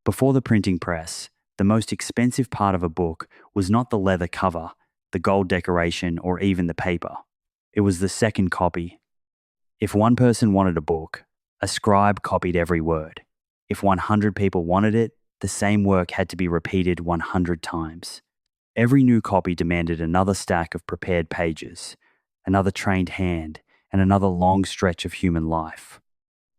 Before the printing press, the most expensive part of a book was not the leather cover, the gold decoration, or even the paper. It was the second copy. If one person wanted a book, a scribe copied every word. If 100 people wanted it, the same work had to be repeated 100 times. Every new copy demanded another stack of prepared pages, another trained hand, and another long stretch of human life.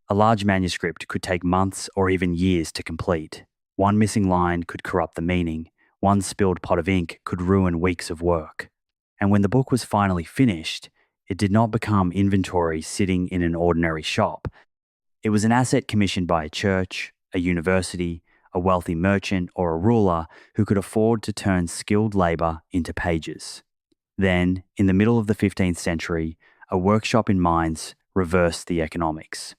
A large manuscript could take months or even years to complete. One missing line could corrupt the meaning. One spilled pot of ink could ruin weeks of work. And when the book was finally finished, it did not become inventory sitting in an ordinary shop. It was an asset commissioned by a church, a university, a wealthy merchant, or a ruler who could afford to turn skilled labor into pages. Then, in the middle of the 15th century, a workshop in mines reversed the economics.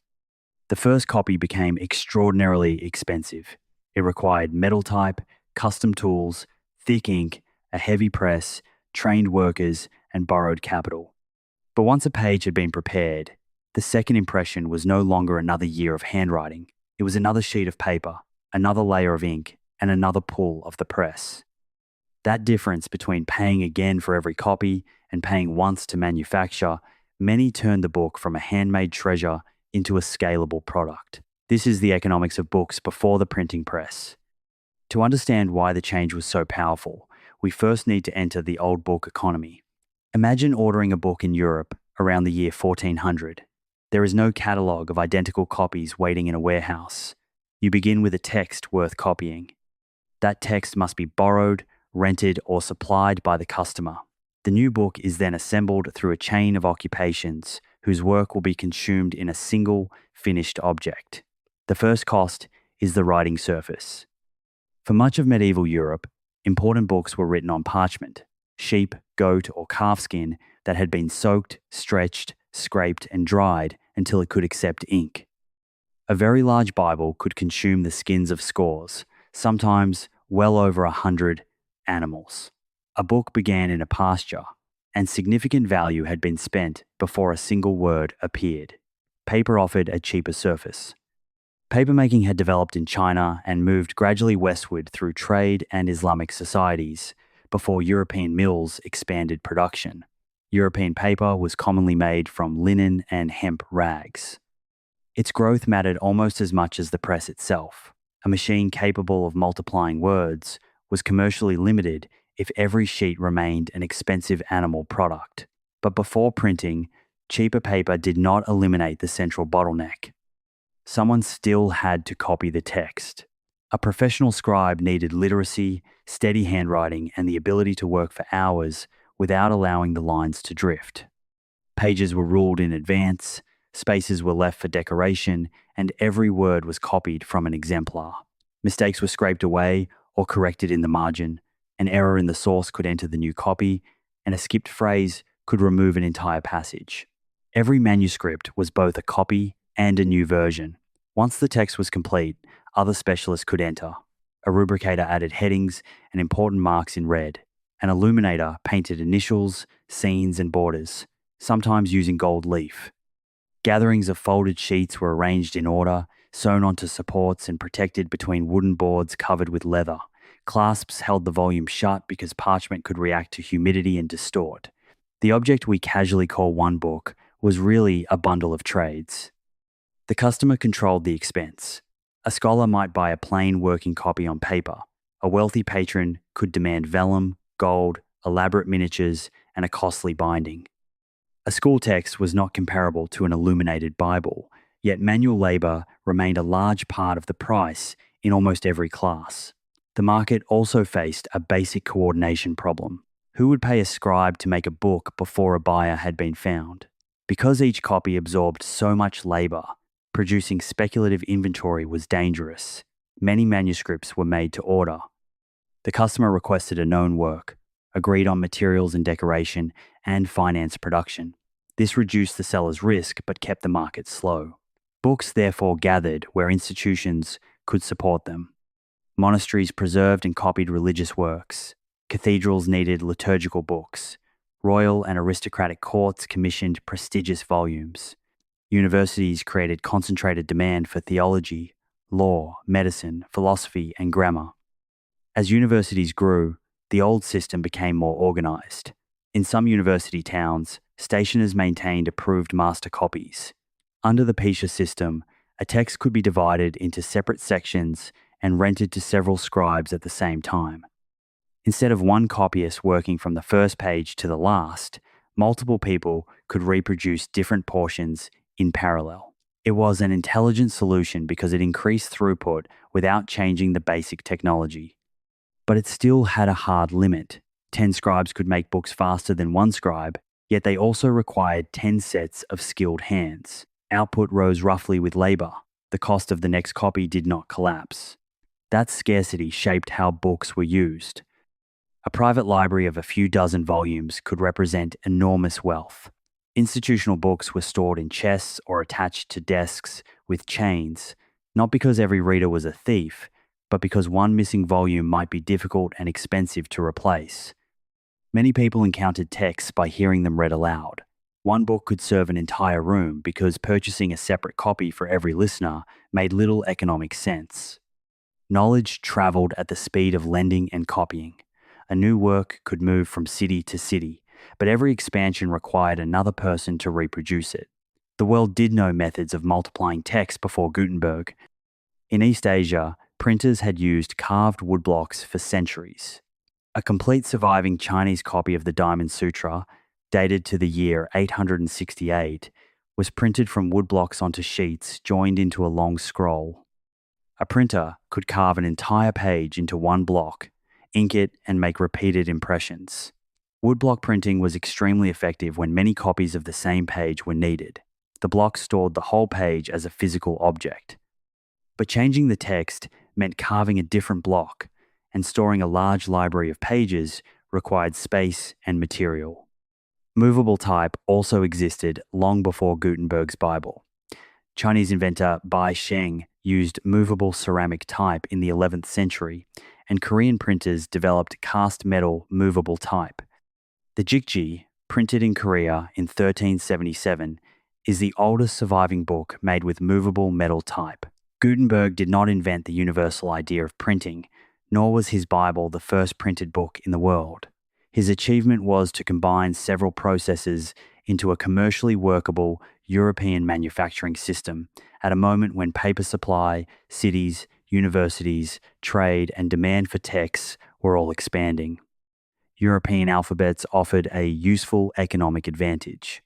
The first copy became extraordinarily expensive. It required metal type, custom tools, thick ink, a heavy press, trained workers, and borrowed capital. But once a page had been prepared, the second impression was no longer another year of handwriting. It was another sheet of paper, another layer of ink, and another pull of the press. That difference between paying again for every copy and paying once to manufacture, many turned the book from a handmade treasure into a scalable product. This is the economics of books before the printing press. To understand why the change was so powerful, we first need to enter the old book economy. Imagine ordering a book in Europe around the year 1400. There is no catalogue of identical copies waiting in a warehouse. You begin with a text worth copying. That text must be borrowed, rented, or supplied by the customer. The new book is then assembled through a chain of occupations whose work will be consumed in a single, finished object. The first cost is the writing surface. For much of medieval Europe, important books were written on parchment, sheep, goat, or calf skin that had been soaked, stretched, scraped, and dried until it could accept ink. A very large Bible could consume the skins of scores, sometimes well over 100 animals. A book began in a pasture, and significant value had been spent before a single word appeared. Paper offered a cheaper surface. Papermaking had developed in China and moved gradually westward through trade and Islamic societies before European mills expanded production. European paper was commonly made from linen and hemp rags. Its growth mattered almost as much as the press itself. A machine capable of multiplying words was commercially limited if every sheet remained an expensive animal product. But before printing, cheaper paper did not eliminate the central bottleneck. Someone still had to copy the text. A professional scribe needed literacy, steady handwriting, and the ability to work for hours without allowing the lines to drift. Pages were ruled in advance, spaces were left for decoration, and every word was copied from an exemplar. Mistakes were scraped away or corrected in the margin. An error in the source could enter the new copy, and a skipped phrase could remove an entire passage. Every manuscript was both a copy and a new version. Once the text was complete, other specialists could enter. A rubricator added headings and important marks in red. An illuminator painted initials, scenes, and borders, sometimes using gold leaf. Gatherings of folded sheets were arranged in order, sewn onto supports and protected between wooden boards covered with leather. Clasps held the volume shut because parchment could react to humidity and distort. The object we casually call one book was really a bundle of trades. The customer controlled the expense. A scholar might buy a plain working copy on paper. A wealthy patron could demand vellum, gold, elaborate miniatures, and a costly binding. A school text was not comparable to an illuminated Bible, yet manual labor remained a large part of the price in almost every class. The market also faced a basic coordination problem. Who would pay a scribe to make a book before a buyer had been found? Because each copy absorbed so much labor, producing speculative inventory was dangerous. Many manuscripts were made to order. The customer requested a known work, agreed on materials and decoration, and financed production. This reduced the seller's risk but kept the market slow. Books therefore gathered where institutions could support them. Monasteries preserved and copied religious works. Cathedrals needed liturgical books. Royal and aristocratic courts commissioned prestigious volumes. Universities created concentrated demand for theology, law, medicine, philosophy, and grammar. As universities grew, the old system became more organized. In some university towns, stationers maintained approved master copies. Under the Pisha system, a text could be divided into separate sections and rented to several scribes at the same time. Instead of one copyist working from the first page to the last, multiple people could reproduce different portions in parallel. It was an intelligent solution because it increased throughput without changing the basic technology. But it still had a hard limit. 10 scribes could make books faster than one scribe, yet they also required 10 sets of skilled hands. Output rose roughly with labor. The cost of the next copy did not collapse. That scarcity shaped how books were used. A private library of a few dozen volumes could represent enormous wealth. Institutional books were stored in chests or attached to desks with chains, not because every reader was a thief, but because one missing volume might be difficult and expensive to replace. Many people encountered texts by hearing them read aloud. One book could serve an entire room because purchasing a separate copy for every listener made little economic sense. Knowledge traveled at the speed of lending and copying. A new work could move from city to city, but every expansion required another person to reproduce it. The world did know methods of multiplying text before Gutenberg. In East Asia, printers had used carved woodblocks for centuries. A complete surviving Chinese copy of the Diamond Sutra, dated to the year 868, was printed from woodblocks onto sheets joined into a long scroll. A printer could carve an entire page into one block, ink it, and make repeated impressions. Woodblock printing was extremely effective when many copies of the same page were needed. The block stored the whole page as a physical object. But changing the text meant carving a different block, and storing a large library of pages required space and material. Movable type also existed long before Gutenberg's Bible. Chinese inventor Bai Sheng used movable ceramic type in the 11th century, and Korean printers developed cast metal movable type. The Jikji, printed in Korea in 1377, is the oldest surviving book made with movable metal type. Gutenberg did not invent the universal idea of printing, nor was his Bible the first printed book in the world. His achievement was to combine several processes into a commercially workable European manufacturing system at a moment when paper supply, cities, universities, trade, and demand for texts were all expanding. European alphabets offered a useful economic advantage.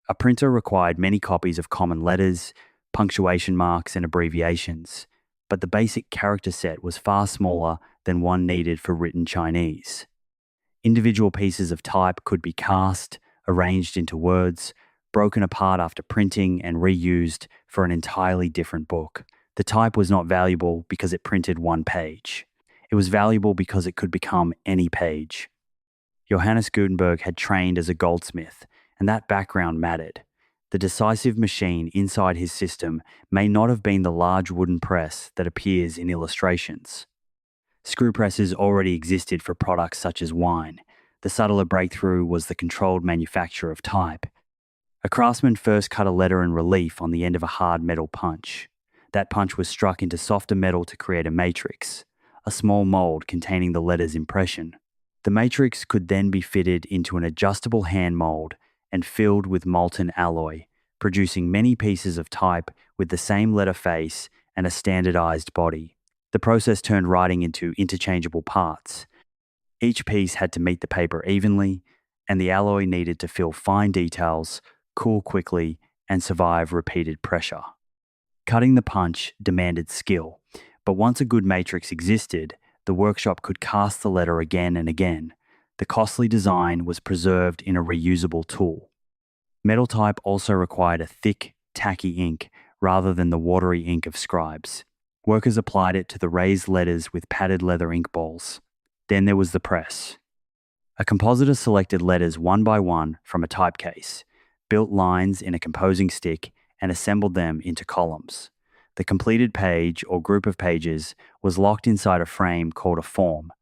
A printer required many copies of common letters, punctuation marks, and abbreviations, but the basic character set was far smaller than one needed for written Chinese. Individual pieces of type could be cast, arranged into words, broken apart after printing, and reused for an entirely different book. The type was not valuable because it printed one page. It was valuable because it could become any page. Johannes Gutenberg had trained as a goldsmith, and that background mattered. The decisive machine inside his system may not have been the large wooden press that appears in illustrations. Screw presses already existed for products such as wine. The subtler breakthrough was the controlled manufacture of type. A craftsman first cut a letter in relief on the end of a hard metal punch. That punch was struck into softer metal to create a matrix, a small mold containing the letter's impression. The matrix could then be fitted into an adjustable hand mold and filled with molten alloy, producing many pieces of type with the same letter face and a standardized body. The process turned writing into interchangeable parts. Each piece had to meet the paper evenly, and the alloy needed to fill fine details, cool quickly, and survive repeated pressure. Cutting the punch demanded skill, but once a good matrix existed, the workshop could cast the letter again and again. The costly design was preserved in a reusable tool. Metal type also required a thick, tacky ink rather than the watery ink of scribes. Workers applied it to the raised letters with padded leather ink balls. Then there was the press. A compositor selected letters one by one from a typecase, built lines in a composing stick, and assembled them into columns. The completed page or group of pages was locked inside a frame called a form.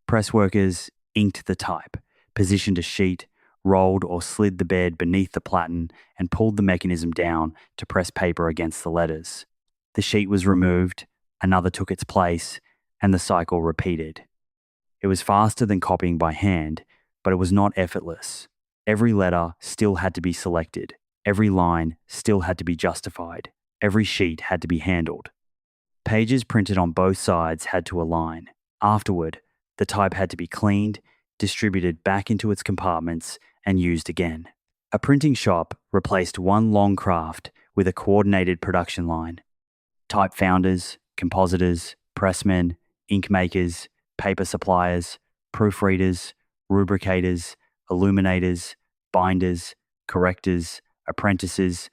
Press workers inked the type, positioned a sheet, rolled or slid the bed beneath the platen, and pulled the mechanism down to press paper against the letters. The sheet was removed, another took its place, and the cycle repeated. It was faster than copying by hand, but it was not effortless. Every letter still had to be selected. Every line still had to be justified. Every sheet had to be handled. Pages printed on both sides had to align. Afterward, the type had to be cleaned, distributed back into its compartments, and used again. A printing shop replaced one long craft with a coordinated production line. Type founders, compositors, pressmen, ink makers, paper suppliers, proofreaders, rubricators, illuminators, binders, correctors, apprentices,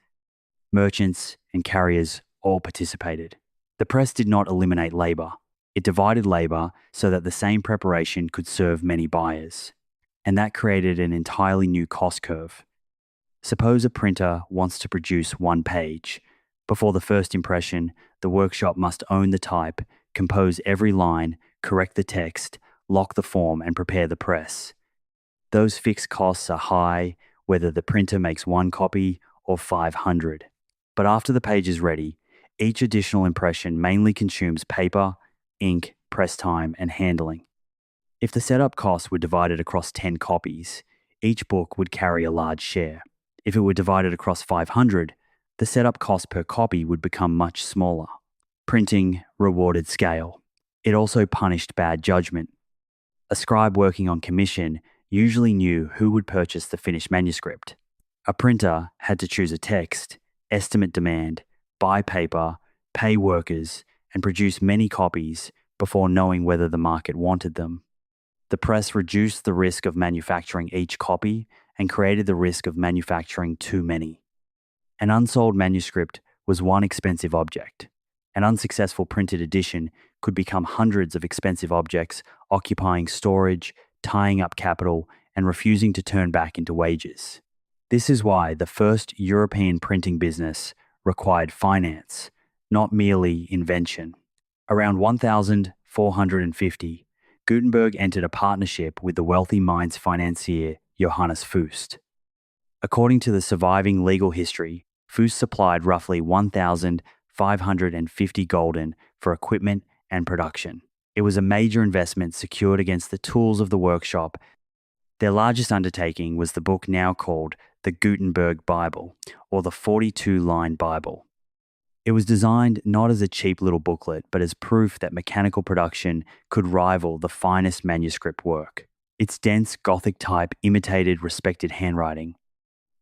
merchants, and carriers all participated. The press did not eliminate labour. It divided labour so that the same preparation could serve many buyers. And that created an entirely new cost curve. Suppose a printer wants to produce one page. Before the first impression, the workshop must own the type, compose every line, correct the text, lock the form, and prepare the press. Those fixed costs are high, whether the printer makes one copy or 500. But after the page is ready, each additional impression mainly consumes paper, ink, press time, and handling. If the setup costs were divided across 10 copies, each book would carry a large share. If it were divided across 500, the setup cost per copy would become much smaller. Printing rewarded scale. It also punished bad judgment. A scribe working on commission usually knew who would purchase the finished manuscript. A printer had to choose a text, estimate demand, buy paper, pay workers, and produce many copies before knowing whether the market wanted them. The press reduced the risk of manufacturing each copy and created the risk of manufacturing too many. An unsold manuscript was one expensive object. An unsuccessful printed edition could become hundreds of expensive objects occupying storage, tying up capital, and refusing to turn back into wages. This is why the first European printing business required finance, not merely invention. Around 1450, Gutenberg entered a partnership with the wealthy Mainz financier Johannes Fust. According to the surviving legal history, Fust supplied roughly 1,550 gulden for equipment and production. It was a major investment secured against the tools of the workshop. Their largest undertaking was the book now called the Gutenberg Bible, or the 42-line Bible. It was designed not as a cheap little booklet, but as proof that mechanical production could rival the finest manuscript work. Its dense Gothic type imitated respected handwriting.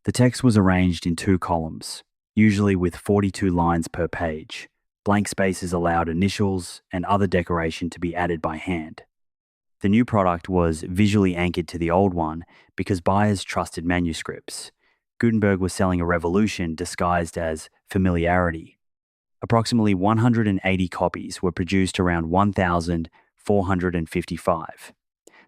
The text was arranged in 2 columns, usually with 42 lines per page. Blank spaces allowed initials and other decoration to be added by hand. The new product was visually anchored to the old one because buyers trusted manuscripts. Gutenberg was selling a revolution disguised as familiarity. Approximately 180 copies were produced around 1,455.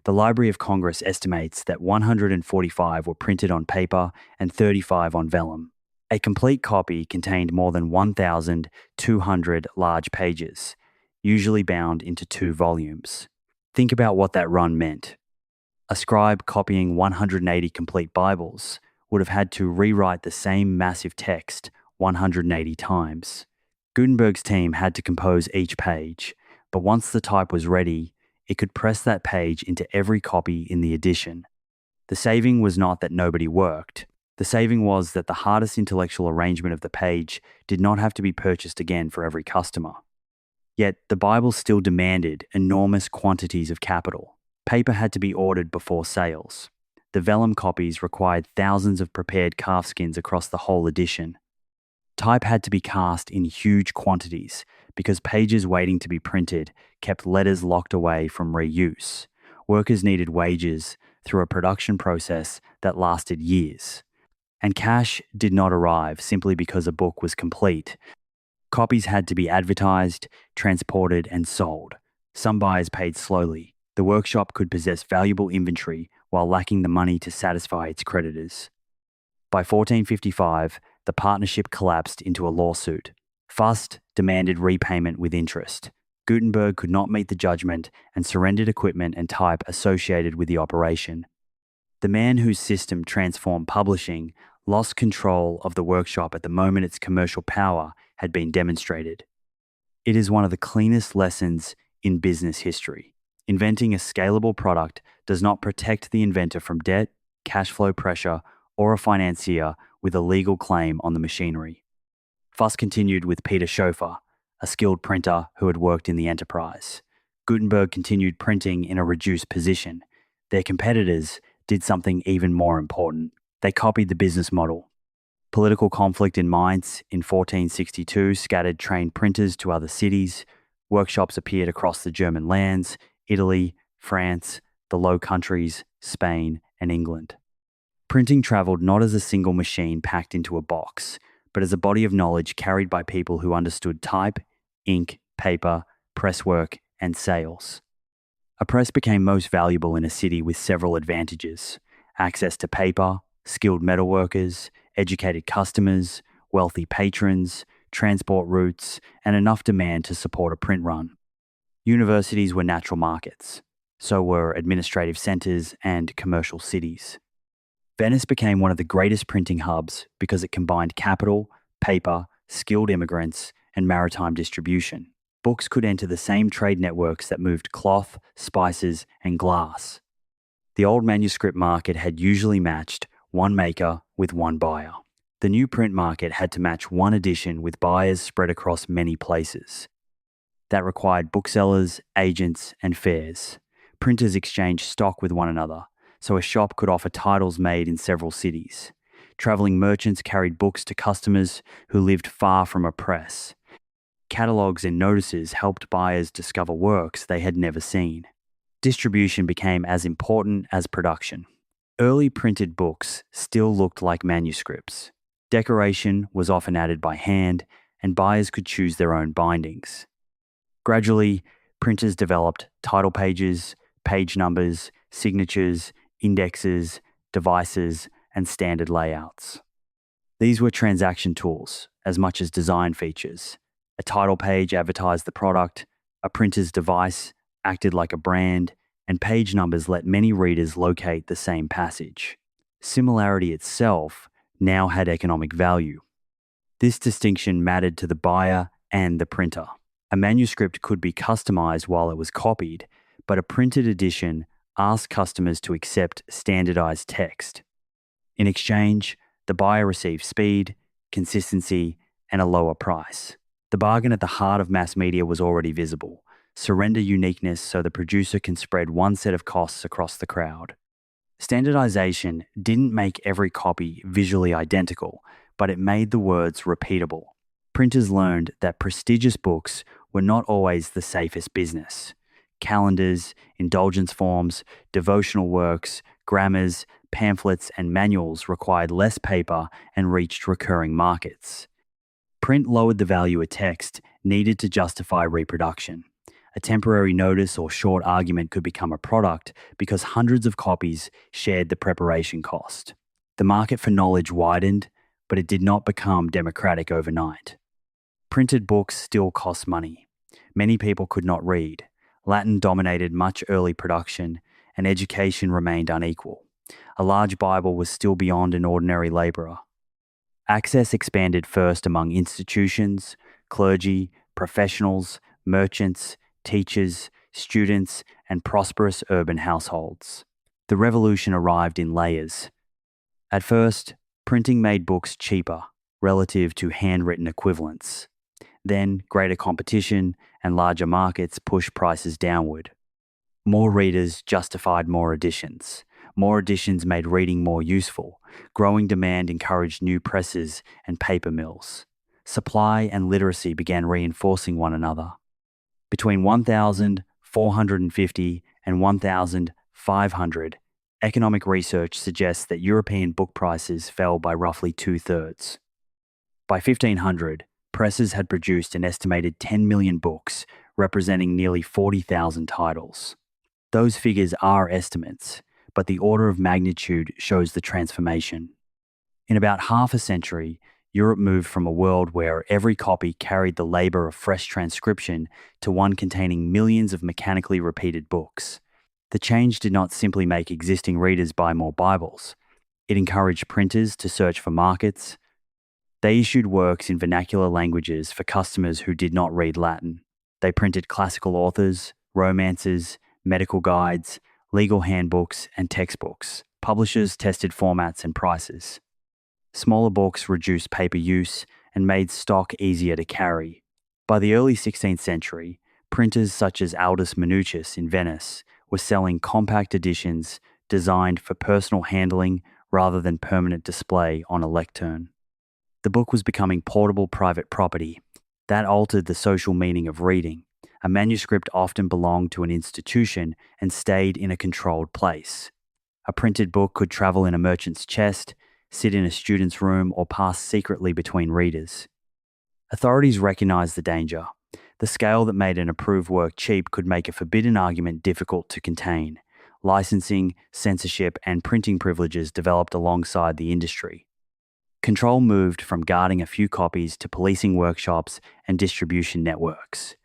The Library of Congress estimates that 145 were printed on paper and 35 on vellum. A complete copy contained more than 1,200 large pages, usually bound into 2 volumes. Think about what that run meant. A scribe copying 180 complete Bibles would have had to rewrite the same massive text 180 times. Gutenberg's team had to compose each page, but once the type was ready, it could press that page into every copy in the edition. The saving was not that nobody worked. The saving was that the hardest intellectual arrangement of the page did not have to be purchased again for every customer. Yet the Bible still demanded enormous quantities of capital. Paper had to be ordered before sales. The vellum copies required thousands of prepared calfskins across the whole edition. Type had to be cast in huge quantities because pages waiting to be printed kept letters locked away from reuse. Workers needed wages through a production process that lasted years. And cash did not arrive simply because a book was complete. Copies had to be advertised, transported, and sold. Some buyers paid slowly. The workshop could possess valuable inventory while lacking the money to satisfy its creditors. By 1455, the partnership collapsed into a lawsuit. Fust demanded repayment with interest. Gutenberg could not meet the judgment and surrendered equipment and type associated with the operation. The man whose system transformed publishing lost control of the workshop at the moment its commercial power had been demonstrated. It is one of the cleanest lessons in business history. Inventing a scalable product does not protect the inventor from debt, cash flow pressure, or a financier with a legal claim on the machinery. Fuss continued with Peter Schoeffer, a skilled printer who had worked in the enterprise. Gutenberg continued printing in a reduced position. Their competitors did something even more important. They copied the business model. Political conflict in Mainz in 1462 scattered trained printers to other cities. Workshops appeared across the German lands, Italy, France, the Low Countries, Spain, and England. Printing travelled not as a single machine packed into a box, but as a body of knowledge carried by people who understood type, ink, paper, presswork, and sales. A press became most valuable in a city with several advantages: access to paper, skilled metalworkers, educated customers, wealthy patrons, transport routes, and enough demand to support a print run. Universities were natural markets. So were administrative centres and commercial cities. Venice became one of the greatest printing hubs because it combined capital, paper, skilled immigrants, and maritime distribution. Books could enter the same trade networks that moved cloth, spices, and glass. The old manuscript market had usually matched one maker with one buyer. The new print market had to match one edition with buyers spread across many places. That required booksellers, agents, and fairs. Printers exchanged stock with one another, so a shop could offer titles made in several cities. Travelling merchants carried books to customers who lived far from a press. Catalogues and notices helped buyers discover works they had never seen. Distribution became as important as production. Early printed books still looked like manuscripts. Decoration was often added by hand, and buyers could choose their own bindings. Gradually, printers developed title pages, page numbers, signatures, indexes, devices, and standard layouts. These were transaction tools as much as design features. A title page advertised the product, a printer's device acted like a brand, and page numbers let many readers locate the same passage. Similarity itself now had economic value. This distinction mattered to the buyer and the printer. A manuscript could be customized while it was copied, but a printed edition asked customers to accept standardized text. In exchange, the buyer received speed, consistency, and a lower price. The bargain at the heart of mass media was already visible. Surrender uniqueness so the producer can spread one set of costs across the crowd. Standardization didn't make every copy visually identical, but it made the words repeatable. Printers learned that prestigious books were not always the safest business. Calendars, indulgence forms, devotional works, grammars, pamphlets, and manuals required less paper and reached recurring markets. Print lowered the value a text needed to justify reproduction. A temporary notice or short argument could become a product because hundreds of copies shared the preparation cost. The market for knowledge widened, but it did not become democratic overnight. Printed books still cost money. Many people could not read. Latin dominated much early production, and education remained unequal. A large Bible was still beyond an ordinary labourer. Access expanded first among institutions, clergy, professionals, merchants, teachers, students, and prosperous urban households. The revolution arrived in layers. At first, printing made books cheaper relative to handwritten equivalents. Then, greater competition and larger markets pushed prices downward. More readers justified more editions. More editions made reading more useful. Growing demand encouraged new presses and paper mills. Supply and literacy began reinforcing one another. Between 1450 and 1500, economic research suggests that European book prices fell by roughly 2/3. By 1500, presses had produced an estimated 10 million books, representing nearly 40,000 titles. Those figures are estimates, but the order of magnitude shows the transformation. In about half a century, Europe moved from a world where every copy carried the labour of fresh transcription to one containing millions of mechanically repeated books. The change did not simply make existing readers buy more Bibles. It encouraged printers to search for markets, They issued works in vernacular languages for customers who did not read Latin. They printed classical authors, romances, medical guides, legal handbooks, and textbooks. Publishers tested formats and prices. Smaller books reduced paper use and made stock easier to carry. By the early 16th century, printers such as Aldus Manutius in Venice were selling compact editions designed for personal handling rather than permanent display on a lectern. The book was becoming portable private property. That altered the social meaning of reading. A manuscript often belonged to an institution and stayed in a controlled place. A printed book could travel in a merchant's chest, sit in a student's room, or pass secretly between readers. Authorities recognized the danger. The scale that made an approved work cheap could make a forbidden argument difficult to contain. Licensing, censorship, and printing privileges developed alongside the industry. Control moved from guarding a few copies to policing workshops and distribution networks.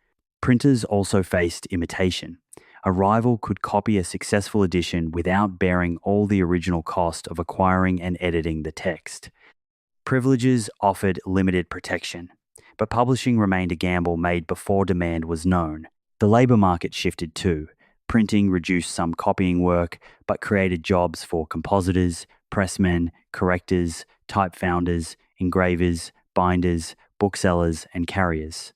Printers also faced imitation. A rival could copy a successful edition without bearing all the original cost of acquiring and editing the text. Privileges offered limited protection, but publishing remained a gamble made before demand was known. The labor market shifted too. Printing reduced some copying work, but created jobs for compositors, pressmen, correctors, type founders, engravers, binders, booksellers, and carriers.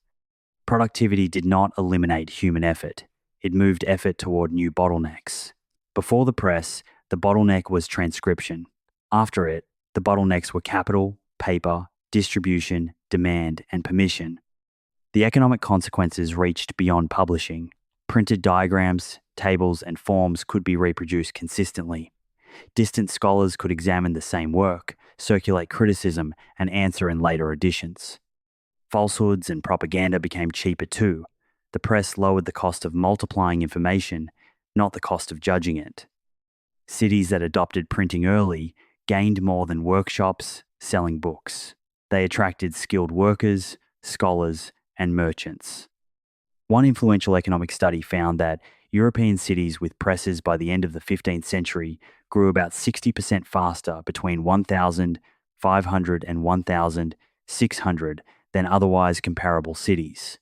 Productivity did not eliminate human effort. It moved effort toward new bottlenecks. Before the press, the bottleneck was transcription. After it, the bottlenecks were capital, paper, distribution, demand, and permission. The economic consequences reached beyond publishing. Printed diagrams, tables, and forms could be reproduced consistently. Distant scholars could examine the same work, circulate criticism, and answer in later editions. Falsehoods and propaganda became cheaper too. The press lowered the cost of multiplying information, not the cost of judging it. Cities that adopted printing early gained more than workshops selling books. They attracted skilled workers, scholars, and merchants. One influential economic study found that European cities with presses by the end of the 15th century grew about 60% faster between 1,500 and 1,600 than otherwise comparable cities.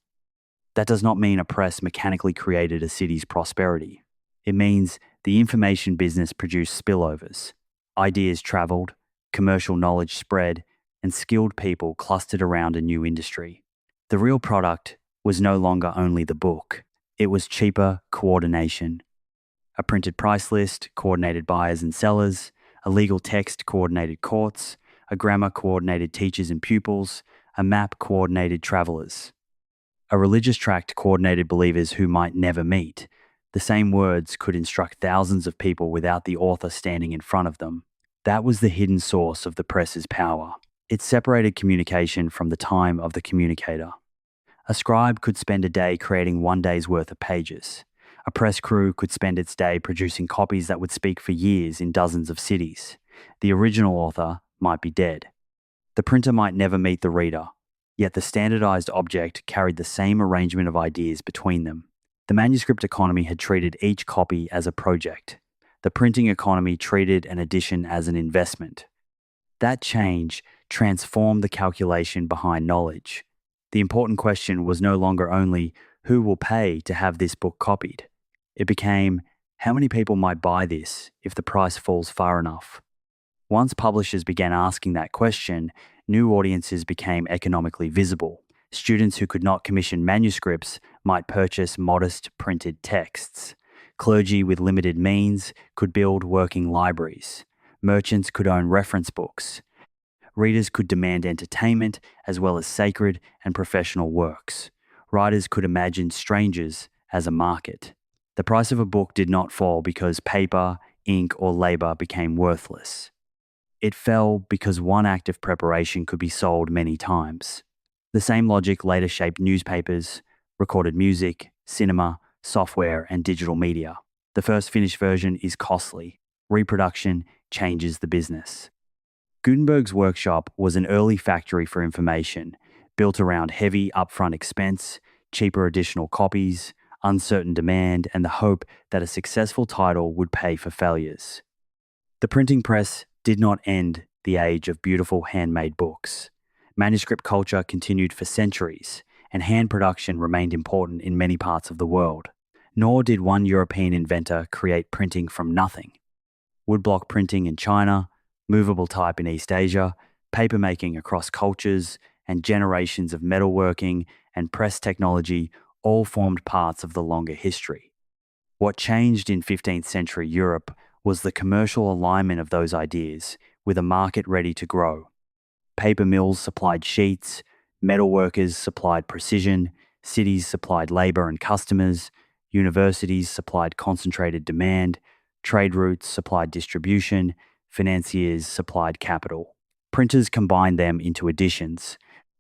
That does not mean a press mechanically created a city's prosperity. It means the information business produced spillovers. Ideas traveled, commercial knowledge spread, and skilled people clustered around a new industry. The real product was no longer only the book. It was cheaper coordination. A printed price list coordinated buyers and sellers, a legal text coordinated courts, a grammar coordinated teachers and pupils, a map coordinated travelers. A religious tract coordinated believers who might never meet. The same words could instruct thousands of people without the author standing in front of them. That was the hidden source of the press's power. It separated communication from the time of the communicator. A scribe could spend a day creating one day's worth of pages. A press crew could spend its day producing copies that would speak for years in dozens of cities. The original author might be dead. The printer might never meet the reader, yet the standardized object carried the same arrangement of ideas between them. The manuscript economy had treated each copy as a project. The printing economy treated an edition as an investment. That change transformed the calculation behind knowledge. The important question was no longer only who will pay to have this book copied. It became how many people might buy this if the price falls far enough. Once publishers began asking that question, new audiences became economically visible. Students who could not commission manuscripts might purchase modest printed texts. Clergy with limited means could build working libraries. Merchants could own reference books. Readers could demand entertainment as well as sacred and professional works. Writers could imagine strangers as a market. The price of a book did not fall because paper, ink, or labor became worthless. It fell because one act of preparation could be sold many times. The same logic later shaped newspapers, recorded music, cinema, software, and digital media. The first finished version is costly. Reproduction changes the business. Gutenberg's workshop was an early factory for information, built around heavy upfront expense, cheaper additional copies, uncertain demand, and the hope that a successful title would pay for failures. The printing press did not end the age of beautiful handmade books. Manuscript culture continued for centuries, and hand production remained important in many parts of the world. Nor did one European inventor create printing from nothing. Woodblock printing in China, movable type in East Asia, papermaking across cultures, and generations of metalworking and press technology all formed parts of the longer history. What changed in 15th century Europe was the commercial alignment of those ideas with a market ready to grow. Paper mills supplied sheets, metalworkers supplied precision, cities supplied labor and customers, universities supplied concentrated demand, trade routes supplied distribution, financiers supplied capital. Printers combined them into editions.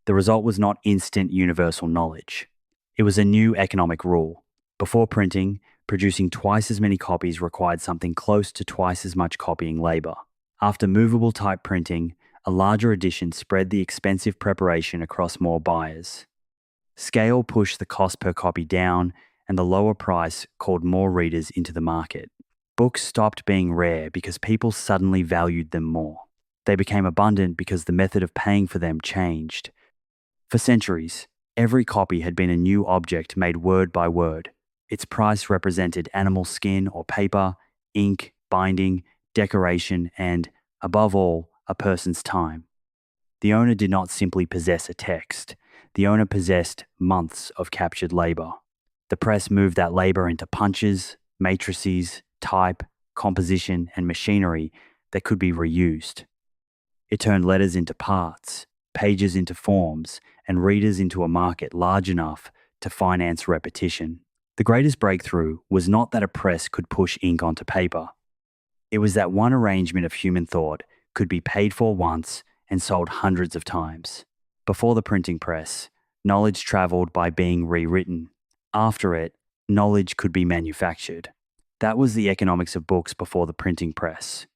The result was not instant universal knowledge. It was a new economic rule. Before printing, producing twice as many copies required something close to twice as much copying labor. After movable type printing, a larger edition spread the expensive preparation across more buyers. Scale pushed the cost per copy down, and the lower price called more readers into the market. Books stopped being rare because people suddenly valued them more. They became abundant because the method of paying for them changed. For centuries, every copy had been a new object made word by word. Its price represented animal skin or paper, ink, binding, decoration, and, above all, a person's time. The owner did not simply possess a text. The owner possessed months of captured labor. The press moved that labor into punches, matrices, type, composition, and machinery that could be reused. It turned letters into parts, pages into forms, and readers into a market large enough to finance repetition. The greatest breakthrough was not that a press could push ink onto paper. It was that one arrangement of human thought could be paid for once and sold hundreds of times. Before the printing press, knowledge traveled by being rewritten. After it, knowledge could be manufactured. That was the economics of books before the printing press.